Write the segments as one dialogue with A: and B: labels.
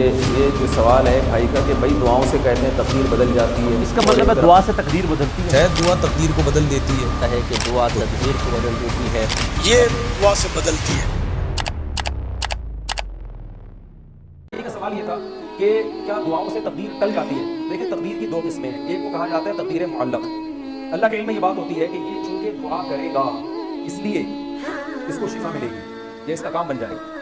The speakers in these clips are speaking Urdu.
A: یہ جو سوال ہے بھائی کا کہ بھائی دعاؤں سے کہتے ہیں تقدیر بدل جاتی ہے،
B: اس کا مطلب ہے دعا سے تقدیر بدلتی ہے؟
C: دعا تقدیر کو بدل دیتی
B: ہے کہ دعا تقدیر کو بدل دیتی ہے،
D: یہ دعا سے بدلتی ہے۔
A: ایک سوال یہ تھا کہ کیا دعاؤں سے تقدیر ٹل جاتی ہے؟ دیکھیں تقدیر کی دو قسمیں ہیں، ایک کو کہا جاتا ہے تقدیر معلق۔ اللہ کے علم میں یہ بات ہوتی ہے کہ یہ چونکہ دعا کرے گا اس لیے اس کو شفا ملے گی یا اس کا کام بن جائے گا۔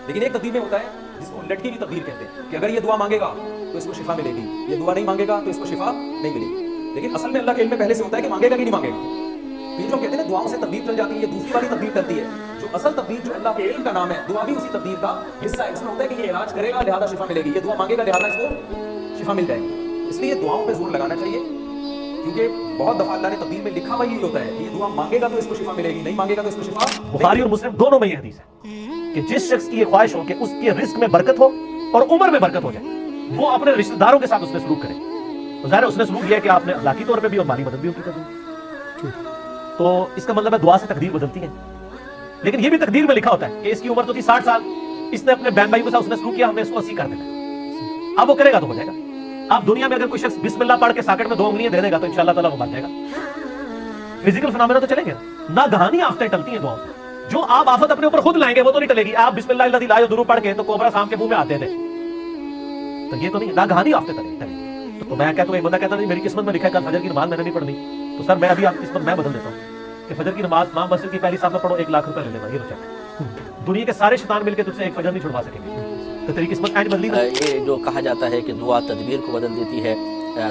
A: لیکن ایک تقدیر میں ہوتا ہے جس کو لٹکی کی تقدیر کہتے ہیں کہ اگر یہ دعا مانگے گا تو اس کو شفا ملے گی، یہ دعا نہیں مانگے گا تو اس کو شفا نہیں ملے گی۔ لیکن اصل میں اللہ کے علم میں پہلے سے ہوتا ہے کہ مانگے گا کہ نہیں مانگے گا۔ یہ جو کہتے ہیں دعاؤں سے تقدیر چل جاتی ہے، یہ دوسری والی تقدیر چلتی ہے۔ جو اصل تقدیر جو اللہ کے علم کا نام ہے، دعا بھی اسی تقدیر کا حصہ ہے۔ اس میں ہوتا ہے کہ یہ علاج کرے گا لہذا شفا ملے گی، یہ دعا مانگے گا لہذا اس کو شفا مل جائے گی۔ اس لیے دعاؤں پہ زور لگانا چاہیے، کیونکہ بہت دفعہ اللہ نے تقدیر میں لکھا ہوا یہی ہوتا ہے کہ یہ دعا مانگے گا تو اس کو شفا ملے گی، نہیں مانگے گا تو اس کو شفا۔
B: بخاری اور مسلم دونوں میں یہ حدیث ہے کہ جس شخص کی یہ خواہش ہو کہ اس کے رزق میں برکت ہو اور عمر میں برکت ہو جائے، وہ اپنے رشتہ داروں کے ساتھ اس نے سلوک کرے۔ تو ظاہر اس نے سلوک کیا کہ آپ نے اخلاقی طور پہ بھی اور مالی مدد بھی ان کی کر دی، تو اس کا مطلب ہے دعا سے تقدیر بدلتی ہے۔ لیکن یہ بھی تقدیر میں لکھا ہوتا ہے کہ اس کی عمر تو تھی 60 سال، اس نے اپنے بہن بھائی کے ساتھ اس نے سلوک کیا، ہم نے اس کو 80 کر دینا ہے۔ اب وہ کرے گا تو ہو جائے گا۔ اب دنیا میں اگر کوئی شخص بسم اللہ پڑھ کے ساکٹ میں 2 انگلیاں دے دے گا تو انشاءاللہ تعالیٰ وہ مر جائے گا۔ فزیکل فنامنا تو چلیں گے نہ، گہانی آفتیں ٹلتی ہیں دعاؤں سے۔ جو آپ آفت اپنے اوپر خود لائیں گے وہ تو نہیں ٹلے گی۔ آپ بسم اللہ الذی لا یضر پڑھ کے تو کوبرا سام کے منہ میں آتے تھے، تو یہ تو نہیں، نہ گہانی آفتیں ٹلے گی۔ تو میں کہتا ہوں، ایک بندہ کہتا نہیں میری قسمت میں لکھا ہے کل فجر کی نماز میں نے نہیں پڑھنی، تو سر میں ابھی آپ قسمت میں بدل دیتا ہوں کہ فجر کی نماز امام مسجد کی پہلی صاحب میں پڑھو 1 لاکھ روپے لے لینا، یہ تو چیک۔ دنیا کے سارے شیطان مل کے تجھ سے ایک فجر نہیں چھڑوا سکیں گے، تو تیری قسمت آج بدلی نہیں۔
E: یہ جو کہا جاتا ہے کہ دعا تدبیر کو بدل دیتی ہے،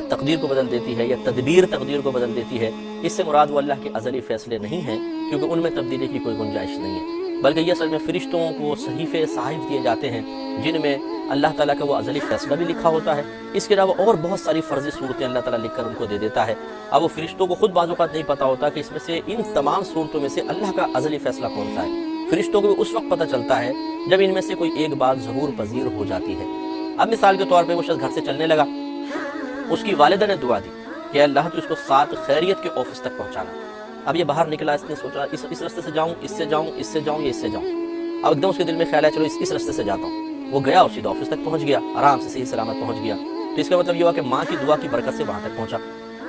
E: تقدیر کو بدل دیتی ہے، یا تدبیر تقدیر کو بدل دیتی ہے، اس سے مراد وہ اللہ کے ازلی فیصلے نہیں ہیں، کیونکہ ان میں تبدیلی کی کوئی گنجائش نہیں ہے، بلکہ یہ اصل میں فرشتوں کو صحیفے صحائف دیے جاتے ہیں جن میں اللہ تعالیٰ کا وہ ازلی فیصلہ بھی لکھا ہوتا ہے۔ اس کے علاوہ اور بہت ساری فرضی صورتیں اللہ تعالیٰ لکھ کر ان کو دے دیتا ہے۔ اب وہ فرشتوں کو خود بعض اوقات نہیں پتہ ہوتا کہ اس میں سے ان تمام صورتوں میں سے اللہ کا ازلی فیصلہ کون سا ہے۔ فرشتوں کو اس وقت پتہ چلتا ہے جب ان میں سے کوئی ایک بات ظہور پذیر ہو جاتی ہے۔ اب مثال کے طور پہ وہ شخص گھر سے چلنے لگا، اس کی والدہ نے دعا دی کہ اللہ تو اس کو 7 خیریت کے آفس تک پہنچانا۔ اب یہ باہر نکلا، اس نے سوچا اس راستے سے جاؤں، اس سے جاؤں، اس سے جاؤں یا اس سے جاؤں۔ اب ایک دم اس کے دل میں خیال ہے چلو اس راستے سے جاتا ہوں۔ وہ گیا اور سیدھا آفس تک پہنچ گیا، آرام سے صحیح سلامت پہنچ گیا۔ تو اس کا مطلب یہ ہوا کہ ماں کی دعا کی برکت سے وہاں تک پہنچا۔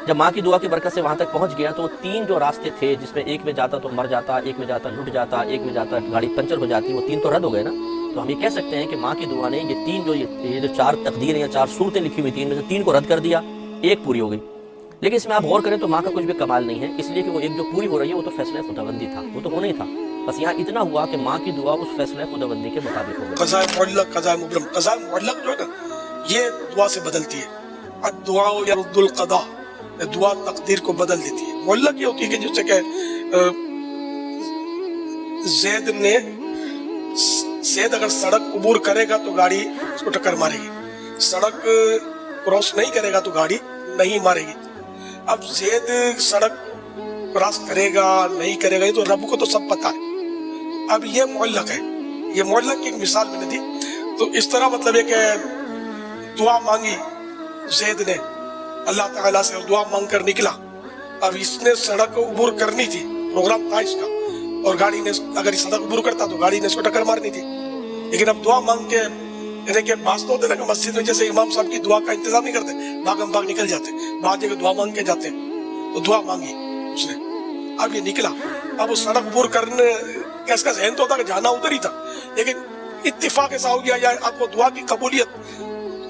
E: جب ماں کی دعا کی برکت سے وہاں تک پہنچ گیا تو 3 جو راستے تھے جس میں ایک میں جاتا تو مر جاتا، ایک میں جاتا لٹ جاتا، ایک میں جاتا گاڑی پنچر ہو جاتی، وہ 3 تو رد ہو گئے نا۔ تو ہم یہ کہہ سکتے ہیں کہ ماں کی دعا نے یہ جو 4 تقدیریں یا 4 صورتیں لکھی ہوئی تھیں، ان میں سے 3 کو رد کر دیا، ایک پوری ہو گئی۔ لیکن اس میں آپ غور کریں تو ماں کا کچھ بھی کمال نہیں ہے، اس لیے کہ وہ ایک جو پوری ہو رہی ہے وہ تو فیصلہ خداوندی تھا، وہ تو ہونا ہی تھا۔ بس یہاں اتنا ہوا کہ ماں کی دعا اس فیصلہ خداوندی کے مطابق ہو گئی۔
D: قضاء معلق، قضاء مبرم، قضاء معلق جو ہے نا یہ دعا سے بدلتی ہے۔ الدعاء یرد القضاء، دعا تقدیر کو بدل دیتی ہے۔ معلق یہ ہوتی ہے کہ جیسے کہ زید اگر سڑک عبور کرے گا تو گاڑی اس کو ٹکر مارے گی، سڑک کراس نہیں کرے گا تو گاڑی نہیں مارے گی۔ اب زید سڑک کراس کرے گا نہیں کرے گا یہ تو رب کو تو سب پتہ ہے۔ اب یہ معلق ہے، یہ معلق کی ایک مثال میں نے دی۔ تو اس طرح مطلب ہے کہ دعا مانگی زید نے اللہ تعالیٰ سے، اور دعا مانگ کر نکلا۔ اب اس نے سڑک عبور کرنی تھی، پروگرام تھا اس کا، اور گاڑی نے اگر سڑک عبور کرتا تو گاڑی نے اس کو ٹکر مارنی تھی۔ لیکن اب دعا مانگ کے یعنی کہ بعض تو ہوتے نا کہ مسجد میں جیسے امام صاحب کی دعا کا انتظام نہیں کرتے، بھاگم بھاگ نکل جاتے، بعض جگہ دعا مانگ کے جاتے، تو دعا مانگی اس نے، اب یہ نکلا۔ اب وہ سڑک عبور کرنے کا اس کا ذہن تو تھا کہ جانا ادھر ہی تھا، لیکن اتفاق ایسا ہو گیا یا اب وہ دعا کی قبولیت،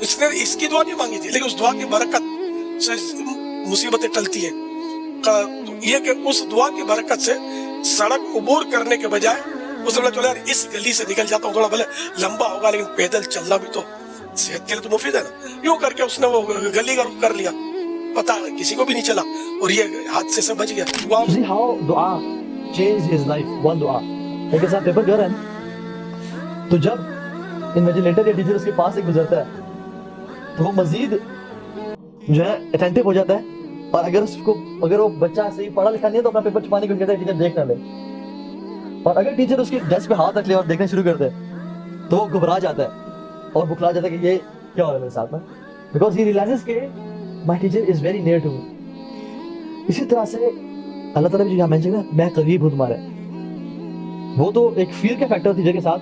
D: اس نے اس کی دعا نہیں مانگی تھی لیکن اس دعا کی برکت سے مصیبتیں ٹلتی ہیں۔ یہ کہ اس دعا کی برکت سے سڑک عبور کرنے کے بجائے اس نے چلو یار اس گلی سے نکل جاتا ہوں، تھوڑا بھلے لمبا ہوگا لیکن پیدل چلنا بھی تو صحت کے لیے تو مفید ہے نا۔ یوں کر کے اس نے وہ گلی کا رخ کر لیا، پتا کسی کو بھی نہیں چلا اور یہ حادثے سے بچ گیا۔
F: See how دعا changed his life, one دعا۔ ایک ایسا پیپر جو ہے نا، تو جب انویجیلیٹر یا ٹیچر اس کے پاس سے گزرتا ہے تو وہ مزید جو ہے اٹینٹو ہو جاتا ہے، اور اگر وہ بچہ صحیح پڑھا لکھا نہیں ہے تو اپنا پیپر چھپانے کو کہتا ہے ٹیچر دیکھ نہ لے، اور اگر ٹیچر اس کی ڈیسک پہ ہاتھ رکھ لے اور دیکھنا شروع کر دے تو وہ گھبرا جاتا ہے اور بکھلا جاتا ہے کہ یہ کیا ہو رہا ہے میرے ساتھ میں، بیکاز ہی ریلائزز کہ my teacher is very near to me. اسی طرح سے اللہ تعالیٰ بھی جو یہاں مینشن ہے میں قریب ہوں تمہارے، وہ تو ایک فیل کے فیکٹر تھی جگہ ساتھ،